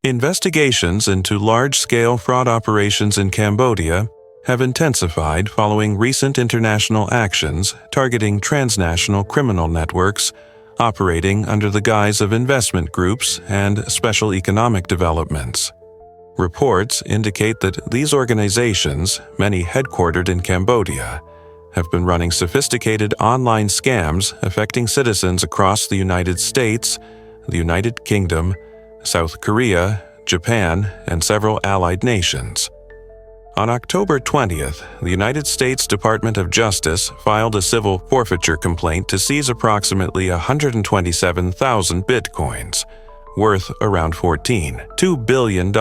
Investigations into large-scale fraud operations in Cambodia have intensified following recent international actions targeting transnational criminal networks operating under the guise of investment groups and special economic developments. Reports indicate that these organizations, many headquartered in Cambodia, have been running sophisticated online scams affecting citizens across the United States, the United Kingdom, South Korea, Japan, and several allied nations. On October 20th, the United States Department of Justice filed a civil forfeiture complaint to seize approximately 127,000 bitcoins, worth around $14.2 billion,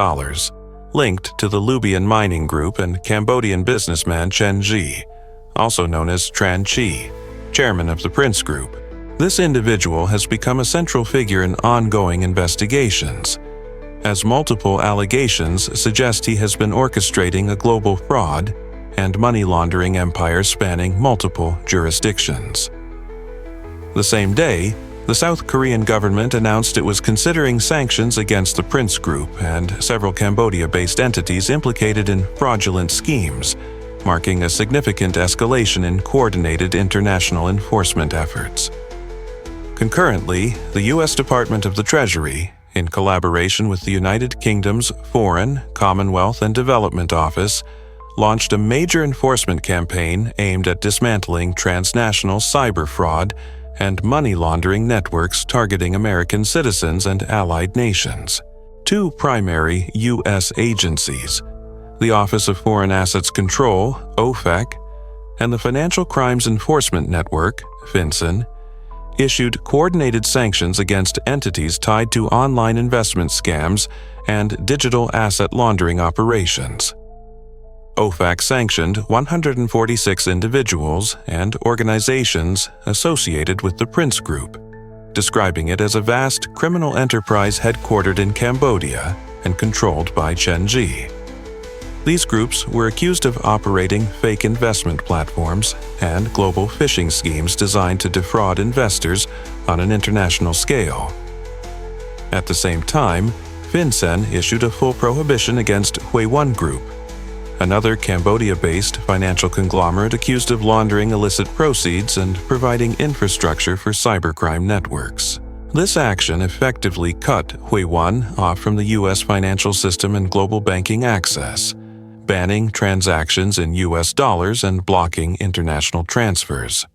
linked to the Lubian mining group and Cambodian businessman Chen Zhi, also known as Tran Chi, chairman of the Prince Group. This individual has become a central figure in ongoing investigations, as multiple allegations suggest he has been orchestrating a global fraud and money laundering empire spanning multiple jurisdictions. The same day, the South Korean government announced it was considering sanctions against the Prince Group and several Cambodia-based entities implicated in fraudulent schemes, marking a significant escalation in coordinated international enforcement efforts. Concurrently, the U.S. Department of the Treasury, in collaboration with the United Kingdom's Foreign, Commonwealth, and Development Office, launched a major enforcement campaign aimed at dismantling transnational cyber fraud and money laundering networks targeting American citizens and allied nations. Two primary U.S. agencies, the Office of Foreign Assets Control, OFAC, and the Financial Crimes Enforcement Network, FinCEN, issued coordinated sanctions against entities tied to online investment scams and digital asset laundering operations. OFAC sanctioned 146 individuals and organizations associated with the Prince Group, describing it as a vast criminal enterprise headquartered in Cambodia and controlled by Chen Zhi. These groups were accused of operating fake investment platforms and global phishing schemes designed to defraud investors on an international scale. At the same time, FinCEN issued a full prohibition against Huiwan Group, another Cambodia-based financial conglomerate accused of laundering illicit proceeds and providing infrastructure for cybercrime networks. This action effectively cut Huiwan off from the U.S. financial system and global banking access, banning transactions in U.S. dollars and blocking international transfers.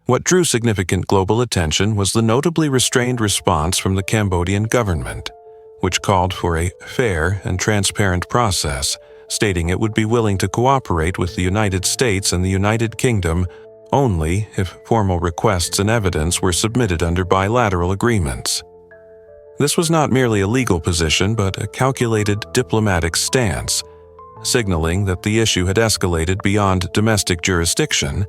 What drew significant global attention was the notably restrained response from the Cambodian government, which called for a fair and transparent process, stating it would be willing to cooperate with the United States and the United Kingdom only if formal requests and evidence were submitted under bilateral agreements. This was not merely a legal position but a calculated diplomatic stance, signaling that the issue had escalated beyond domestic jurisdiction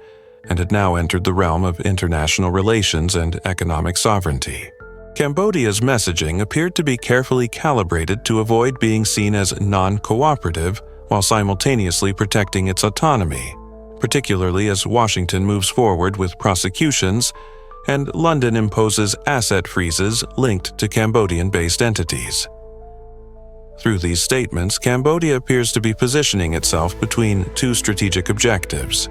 and had now entered the realm of international relations and economic sovereignty. Cambodia's messaging appeared to be carefully calibrated to avoid being seen as non-cooperative while simultaneously protecting its autonomy, particularly as Washington moves forward with prosecutions and London imposes asset freezes linked to Cambodian-based entities. Through these statements, Cambodia appears to be positioning itself between two strategic objectives,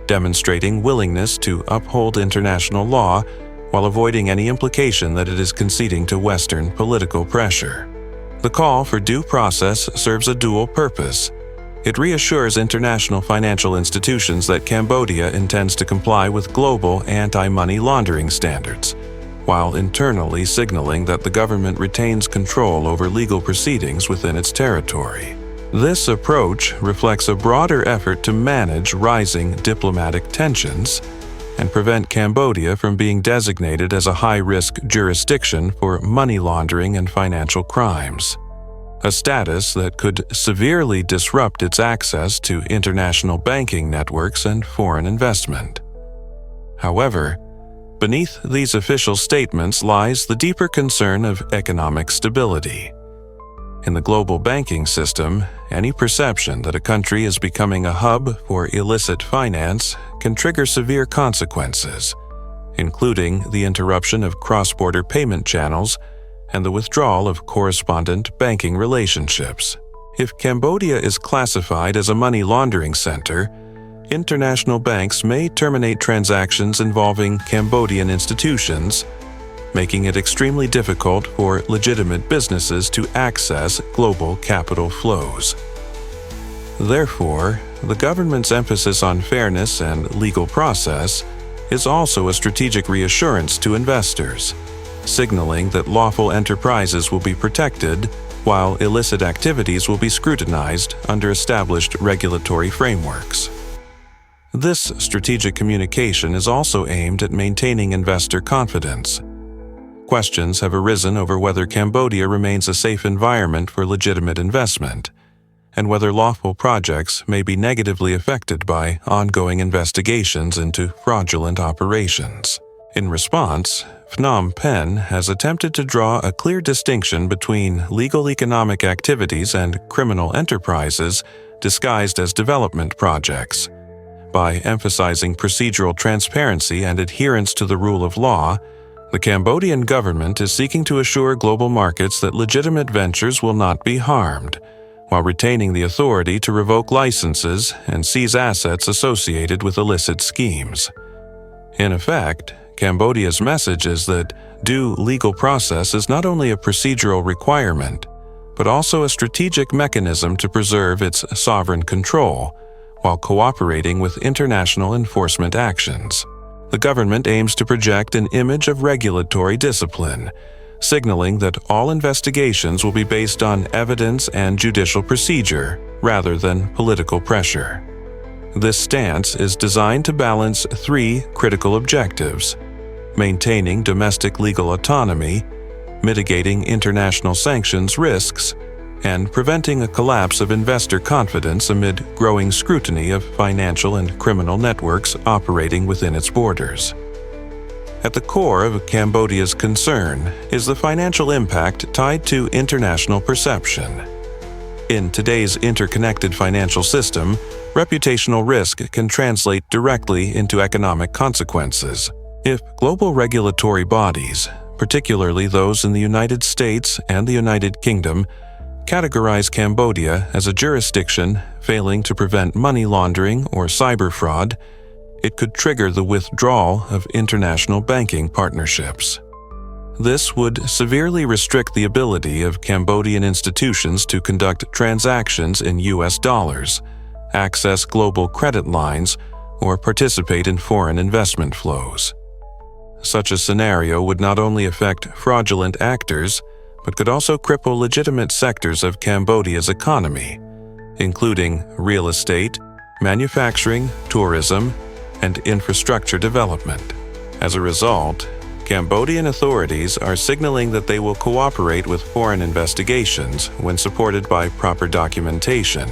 demonstrating willingness to uphold international law while avoiding any implication that it is conceding to Western political pressure. The call for due process serves a dual purpose. It reassures international financial institutions that Cambodia intends to comply with global anti-money laundering standards, while internally signaling that the government retains control over legal proceedings within its territory. This approach reflects a broader effort to manage rising diplomatic tensions and prevent Cambodia from being designated as a high-risk jurisdiction for money laundering and financial crimes, a status that could severely disrupt its access to international banking networks and foreign investment. However, beneath these official statements lies the deeper concern of economic stability. In the global banking system, any perception that a country is becoming a hub for illicit finance can trigger severe consequences, including the interruption of cross-border payment channels and the withdrawal of correspondent banking relationships. If Cambodia is classified as a money laundering center, international banks may terminate transactions involving Cambodian institutions, making it extremely difficult for legitimate businesses to access global capital flows. Therefore, the government's emphasis on fairness and legal process is also a strategic reassurance to investors, signaling that lawful enterprises will be protected while illicit activities will be scrutinized under established regulatory frameworks. This strategic communication is also aimed at maintaining investor confidence. Questions have arisen over whether Cambodia remains a safe environment for legitimate investment, and whether lawful projects may be negatively affected by ongoing investigations into fraudulent operations. In response, Phnom Penh has attempted to draw a clear distinction between legal economic activities and criminal enterprises disguised as development projects. By emphasizing procedural transparency and adherence to the rule of law, the Cambodian government is seeking to assure global markets that legitimate ventures will not be harmed, while retaining the authority to revoke licenses and seize assets associated with illicit schemes. In effect, Cambodia's message is that due legal process is not only a procedural requirement, but also a strategic mechanism to preserve its sovereign control, while cooperating with international enforcement actions. The government aims to project an image of regulatory discipline, signaling that all investigations will be based on evidence and judicial procedure rather than political pressure. This stance is designed to balance three critical objectives: maintaining domestic legal autonomy, mitigating international sanctions risks, and preventing a collapse of investor confidence amid growing scrutiny of financial and criminal networks operating within its borders. At the core of Cambodia's concern is the financial impact tied to international perception. In today's interconnected financial system, reputational risk can translate directly into economic consequences. If global regulatory bodies, particularly those in the United States and the United Kingdom, categorize Cambodia as a jurisdiction failing to prevent money laundering or cyber fraud, it could trigger the withdrawal of international banking partnerships. This would severely restrict the ability of Cambodian institutions to conduct transactions in US dollars, access global credit lines, or participate in foreign investment flows. Such a scenario would not only affect fraudulent actors, but could also cripple legitimate sectors of Cambodia's economy, including real estate, manufacturing, tourism, and infrastructure development. As a result, Cambodian authorities are signaling that they will cooperate with foreign investigations when supported by proper documentation,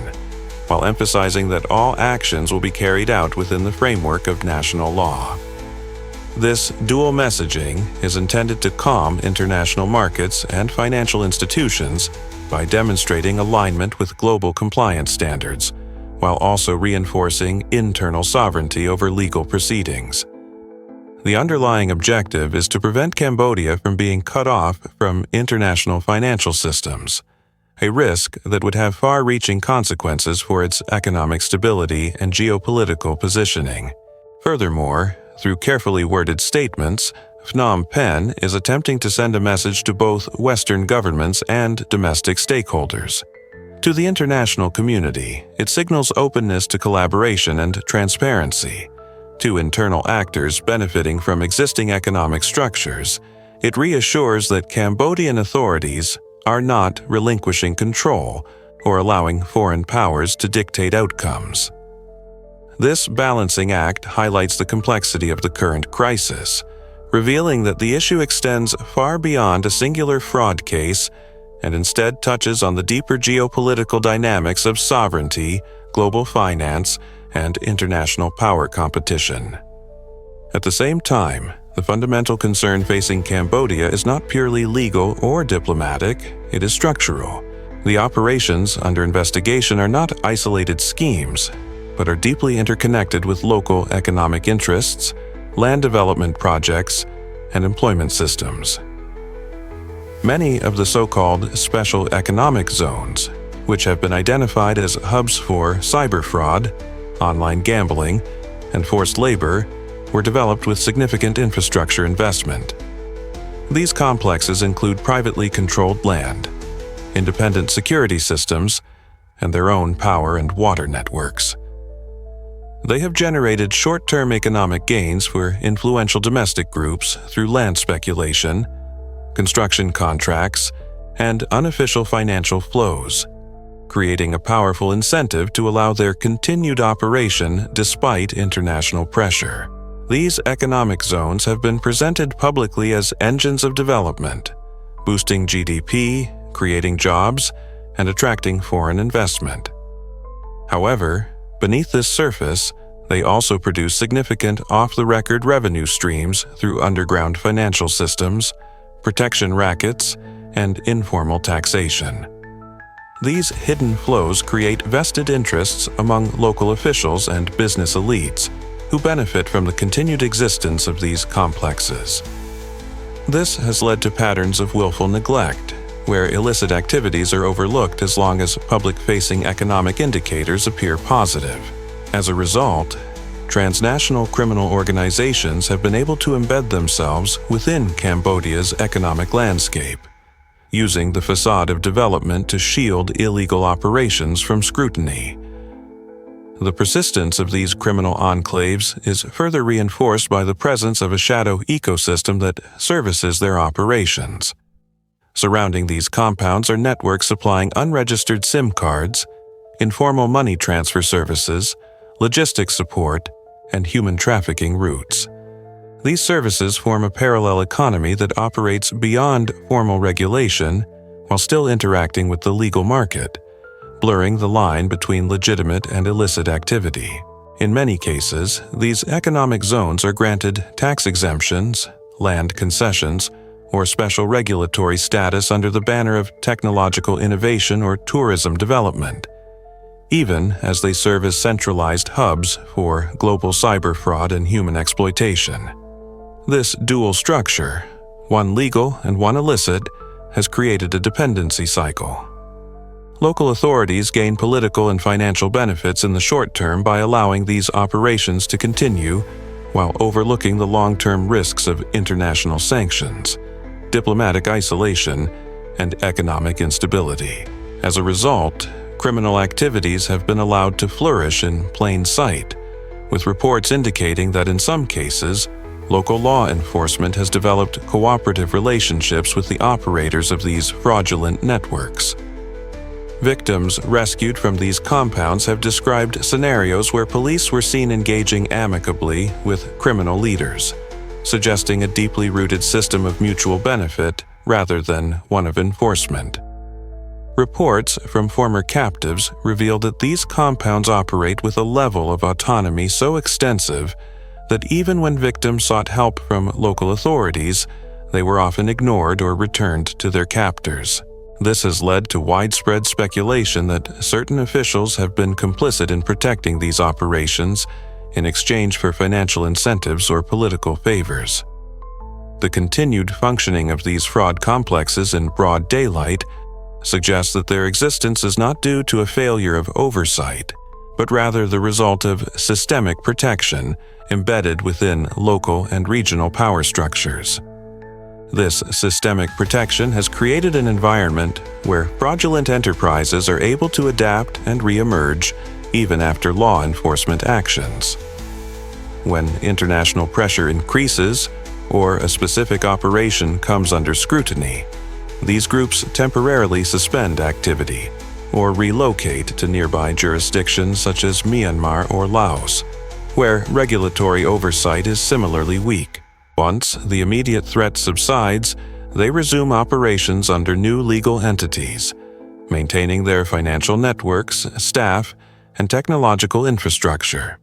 while emphasizing that all actions will be carried out within the framework of national law. This dual messaging is intended to calm international markets and financial institutions by demonstrating alignment with global compliance standards, while also reinforcing internal sovereignty over legal proceedings. The underlying objective is to prevent Cambodia from being cut off from international financial systems, a risk that would have far-reaching consequences for its economic stability and geopolitical positioning. Furthermore, through carefully worded statements, Phnom Penh is attempting to send a message to both Western governments and domestic stakeholders. To the international community, it signals openness to collaboration and transparency. To internal actors benefiting from existing economic structures, it reassures that Cambodian authorities are not relinquishing control or allowing foreign powers to dictate outcomes. This balancing act highlights the complexity of the current crisis, revealing that the issue extends far beyond a singular fraud case and instead touches on the deeper geopolitical dynamics of sovereignty, global finance, and international power competition. At the same time, the fundamental concern facing Cambodia is not purely legal or diplomatic, it is structural. The operations under investigation are not isolated schemes, but are deeply interconnected with local economic interests, land development projects, and employment systems. Many of the so-called special economic zones, which have been identified as hubs for cyber fraud, online gambling, and forced labor, were developed with significant infrastructure investment. These complexes include privately controlled land, independent security systems, and their own power and water networks. They have generated short-term economic gains for influential domestic groups through land speculation, construction contracts, and unofficial financial flows, creating a powerful incentive to allow their continued operation despite international pressure. These economic zones have been presented publicly as engines of development, boosting GDP, creating jobs, and attracting foreign investment. However, beneath this surface, they also produce significant off-the-record revenue streams through underground financial systems, protection rackets, and informal taxation. These hidden flows create vested interests among local officials and business elites who benefit from the continued existence of these complexes. This has led to patterns of willful neglect, where illicit activities are overlooked as long as public-facing economic indicators appear positive. As a result, transnational criminal organizations have been able to embed themselves within Cambodia's economic landscape, using the facade of development to shield illegal operations from scrutiny. The persistence of these criminal enclaves is further reinforced by the presence of a shadow ecosystem that services their operations. Surrounding these compounds are networks supplying unregistered SIM cards, informal money transfer services, logistics support, and human trafficking routes. These services form a parallel economy that operates beyond formal regulation while still interacting with the legal market, blurring the line between legitimate and illicit activity. In many cases, these economic zones are granted tax exemptions, land concessions, or special regulatory status under the banner of technological innovation or tourism development, even as they serve as centralized hubs for global cyber fraud and human exploitation. This dual structure, one legal and one illicit, has created a dependency cycle. Local authorities gain political and financial benefits in the short term by allowing these operations to continue, while overlooking the long-term risks of international sanctions, diplomatic isolation, and economic instability. As a result, criminal activities have been allowed to flourish in plain sight, with reports indicating that in some cases, local law enforcement has developed cooperative relationships with the operators of these fraudulent networks. Victims rescued from these compounds have described scenarios where police were seen engaging amicably with criminal leaders, suggesting a deeply rooted system of mutual benefit rather than one of enforcement. Reports from former captives reveal that these compounds operate with a level of autonomy so extensive that even when victims sought help from local authorities, they were often ignored or returned to their captors. This has led to widespread speculation that certain officials have been complicit in protecting these operations in exchange for financial incentives or political favors. The continued functioning of these fraud complexes in broad daylight suggests that their existence is not due to a failure of oversight, but rather the result of systemic protection embedded within local and regional power structures. This systemic protection has created an environment where fraudulent enterprises are able to adapt and re-emerge even after law enforcement actions. When international pressure increases or a specific operation comes under scrutiny, these groups temporarily suspend activity or relocate to nearby jurisdictions such as Myanmar or Laos, where regulatory oversight is similarly weak. Once the immediate threat subsides, they resume operations under new legal entities, maintaining their financial networks, staff, and technological infrastructure.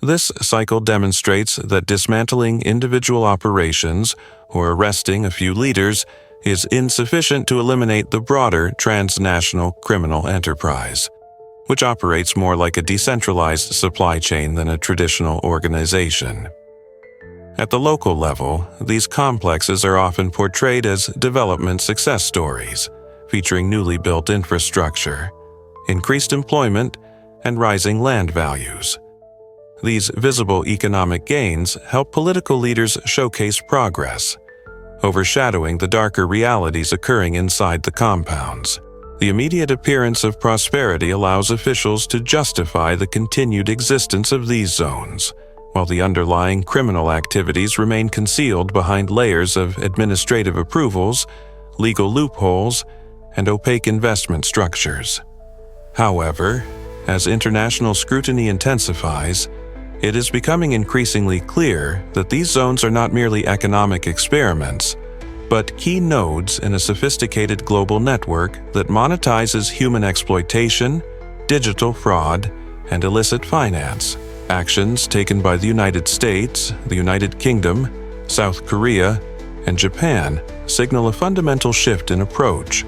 This cycle demonstrates that dismantling individual operations or arresting a few leaders is insufficient to eliminate the broader transnational criminal enterprise, which operates more like a decentralized supply chain than a traditional organization. At the local level, these complexes are often portrayed as development success stories, featuring newly built infrastructure, increased employment, and rising land values. These visible economic gains help political leaders showcase progress, overshadowing the darker realities occurring inside the compounds. The immediate appearance of prosperity allows officials to justify the continued existence of these zones, while the underlying criminal activities remain concealed behind layers of administrative approvals, legal loopholes, and opaque investment structures. However, as international scrutiny intensifies, it is becoming increasingly clear that these zones are not merely economic experiments, but key nodes in a sophisticated global network that monetizes human exploitation, digital fraud, and illicit finance. Actions taken by the United States, the United Kingdom, South Korea, and Japan signal a fundamental shift in approach,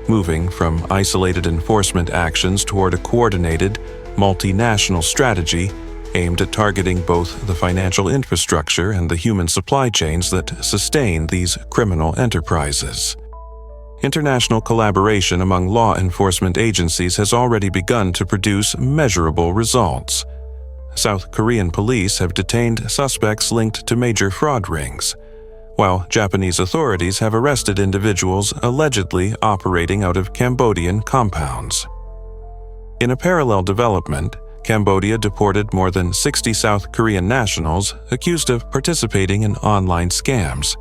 moving from isolated enforcement actions toward a coordinated, multinational strategy aimed at targeting both the financial infrastructure and the human supply chains that sustain these criminal enterprises. International collaboration among law enforcement agencies has already begun to produce measurable results. South Korean police have detained suspects linked to major fraud rings, while Japanese authorities have arrested individuals allegedly operating out of Cambodian compounds. In a parallel development, Cambodia deported more than 60 South Korean nationals accused of participating in online scams,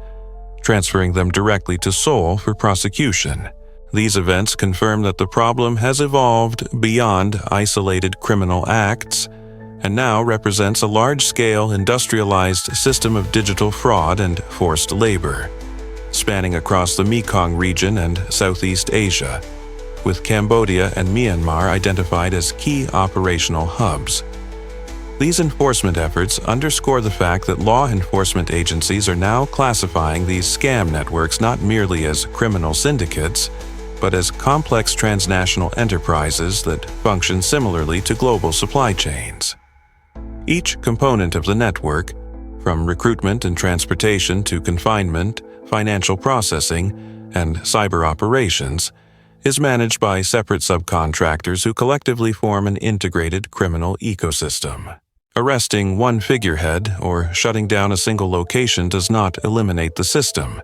transferring them directly to Seoul for prosecution. These events confirm that the problem has evolved beyond isolated criminal acts and now represents a large-scale industrialized system of digital fraud and forced labor, spanning across the Mekong region and Southeast Asia, with Cambodia and Myanmar identified as key operational hubs. These enforcement efforts underscore the fact that law enforcement agencies are now classifying these scam networks not merely as criminal syndicates, but as complex transnational enterprises that function similarly to global supply chains. Each component of the network, from recruitment and transportation to confinement, financial processing, and cyber operations, is managed by separate subcontractors who collectively form an integrated criminal ecosystem. Arresting one figurehead or shutting down a single location does not eliminate the system,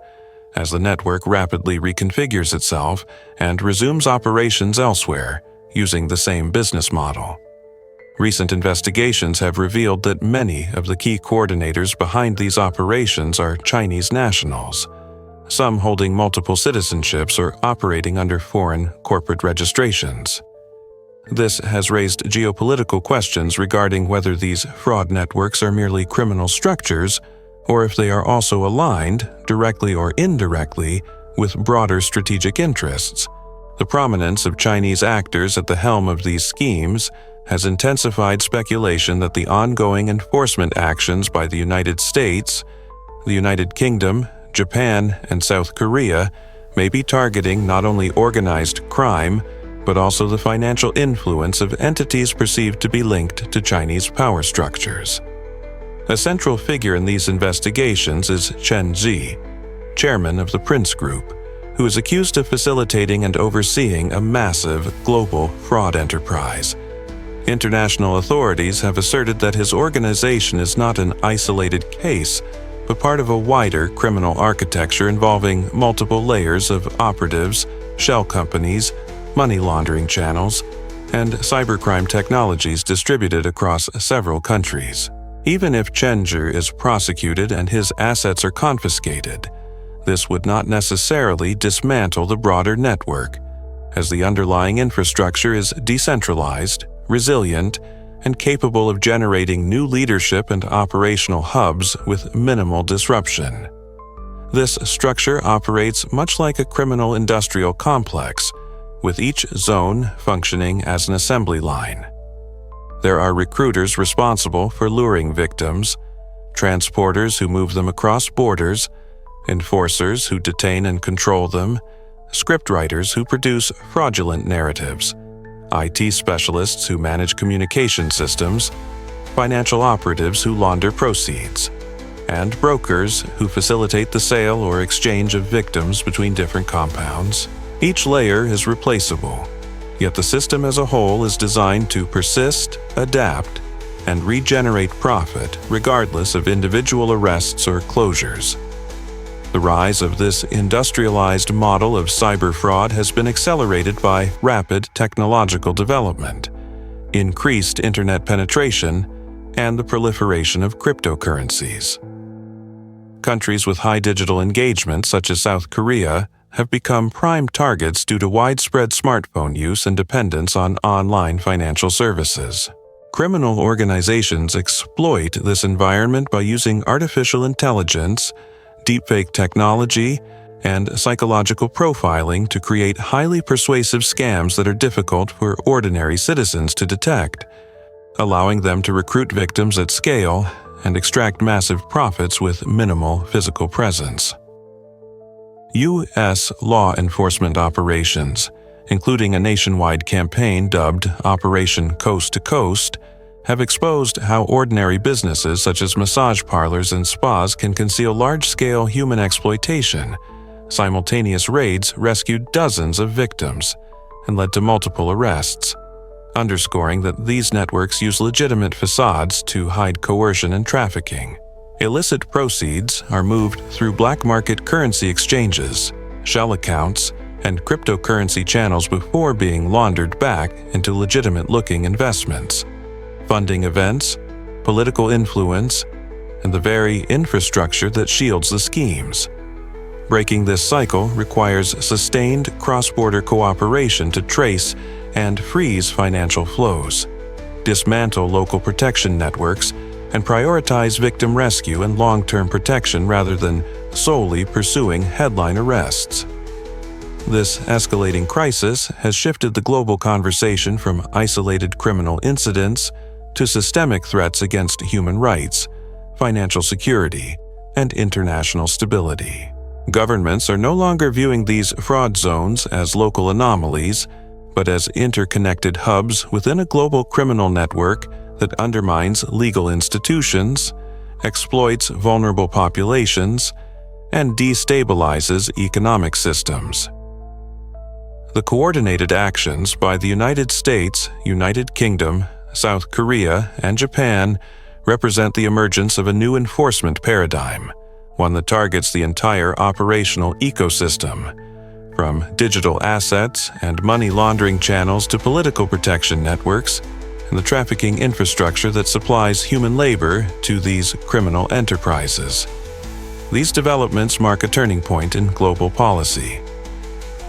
as the network rapidly reconfigures itself and resumes operations elsewhere, using the same business model. Recent investigations have revealed that many of the key coordinators behind these operations are Chinese nationals, some holding multiple citizenships or operating under foreign corporate registrations. This has raised geopolitical questions regarding whether these fraud networks are merely criminal structures or if they are also aligned, directly or indirectly, with broader strategic interests. The prominence of Chinese actors at the helm of these schemes has intensified speculation that the ongoing enforcement actions by the United States, the United Kingdom, Japan, and South Korea may be targeting not only organized crime, but also the financial influence of entities perceived to be linked to Chinese power structures. A central figure in these investigations is Chen Zhi, chairman of the Prince Group, who is accused of facilitating and overseeing a massive global fraud enterprise. International authorities have asserted that his organization is not an isolated case, but part of a wider criminal architecture involving multiple layers of operatives, shell companies, money laundering channels, and cybercrime technologies distributed across several countries. Even if Chen Zhi is prosecuted and his assets are confiscated, this would not necessarily dismantle the broader network, as the underlying infrastructure is decentralized, resilient, and capable of generating new leadership and operational hubs with minimal disruption. This structure operates much like a criminal industrial complex, with each zone functioning as an assembly line. There are recruiters responsible for luring victims, transporters who move them across borders, enforcers who detain and control them, scriptwriters who produce fraudulent narratives, IT specialists who manage communication systems, financial operatives who launder proceeds, and brokers who facilitate the sale or exchange of victims between different compounds. Each layer is replaceable, yet the system as a whole is designed to persist, adapt, and regenerate profit regardless of individual arrests or closures. The rise of this industrialized model of cyber fraud has been accelerated by rapid technological development, increased internet penetration, and the proliferation of cryptocurrencies. Countries with high digital engagement, such as South Korea, have become prime targets due to widespread smartphone use and dependence on online financial services. Criminal organizations exploit this environment by using artificial intelligence, deepfake technology, and psychological profiling to create highly persuasive scams that are difficult for ordinary citizens to detect, allowing them to recruit victims at scale and extract massive profits with minimal physical presence. U.S. law enforcement operations, including a nationwide campaign dubbed Operation Coast to Coast, have exposed how ordinary businesses such as massage parlors and spas can conceal large-scale human exploitation. Simultaneous raids rescued dozens of victims and led to multiple arrests, underscoring that these networks use legitimate facades to hide coercion and trafficking. Illicit proceeds are moved through black market currency exchanges, shell accounts, and cryptocurrency channels before being laundered back into legitimate-looking investments, funding events, political influence, and the very infrastructure that shields the schemes. Breaking this cycle requires sustained cross-border cooperation to trace and freeze financial flows, dismantle local protection networks, and prioritize victim rescue and long-term protection rather than solely pursuing headline arrests. This escalating crisis has shifted the global conversation from isolated criminal incidents to systemic threats against human rights, financial security, and international stability. Governments are no longer viewing these fraud zones as local anomalies, but as interconnected hubs within a global criminal network that undermines legal institutions, exploits vulnerable populations, and destabilizes economic systems. The coordinated actions by the United States, United Kingdom, South Korea, and Japan represent the emergence of a new enforcement paradigm, one that targets the entire operational ecosystem, from digital assets and money laundering channels to political protection networks and the trafficking infrastructure that supplies human labor to these criminal enterprises. These developments mark a turning point in global policy.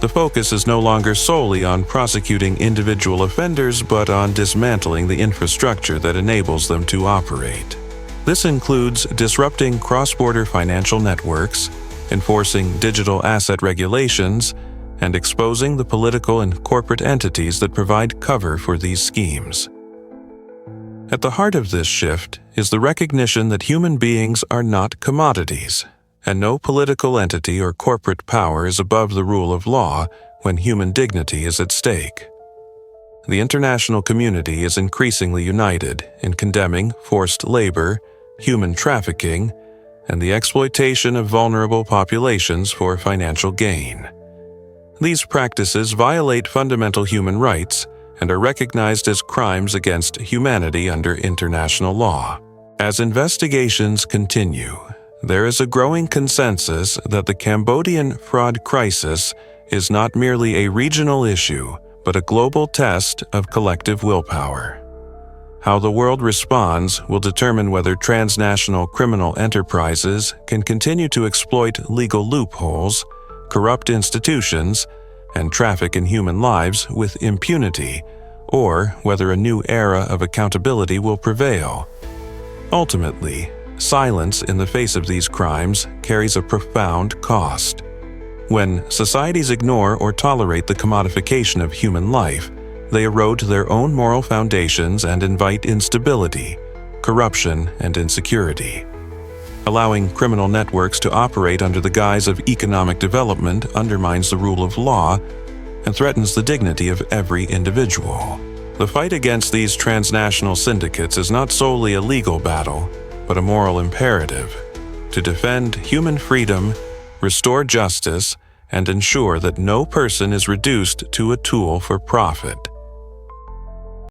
The focus is no longer solely on prosecuting individual offenders, but on dismantling the infrastructure that enables them to operate. This includes disrupting cross-border financial networks, enforcing digital asset regulations, and exposing the political and corporate entities that provide cover for these schemes. At the heart of this shift is the recognition that human beings are not commodities, and no political entity or corporate power is above the rule of law when human dignity is at stake. The international community is increasingly united in condemning forced labor, human trafficking, and the exploitation of vulnerable populations for financial gain. These practices violate fundamental human rights and are recognized as crimes against humanity under international law. As investigations continue, there is a growing consensus that the Cambodian fraud crisis is not merely a regional issue, but a global test of collective willpower. How the world responds will determine whether transnational criminal enterprises can continue to exploit legal loopholes, corrupt institutions, and traffic in human lives with impunity, or whether a new era of accountability will prevail. Ultimately, silence in the face of these crimes carries a profound cost. When societies ignore or tolerate the commodification of human life, they erode their own moral foundations and invite instability, corruption, and insecurity. Allowing criminal networks to operate under the guise of economic development undermines the rule of law and threatens the dignity of every individual. The fight against these transnational syndicates is not solely a legal battle, but a moral imperative. to defend human freedom, restore justice, and ensure that no person is reduced to a tool for profit.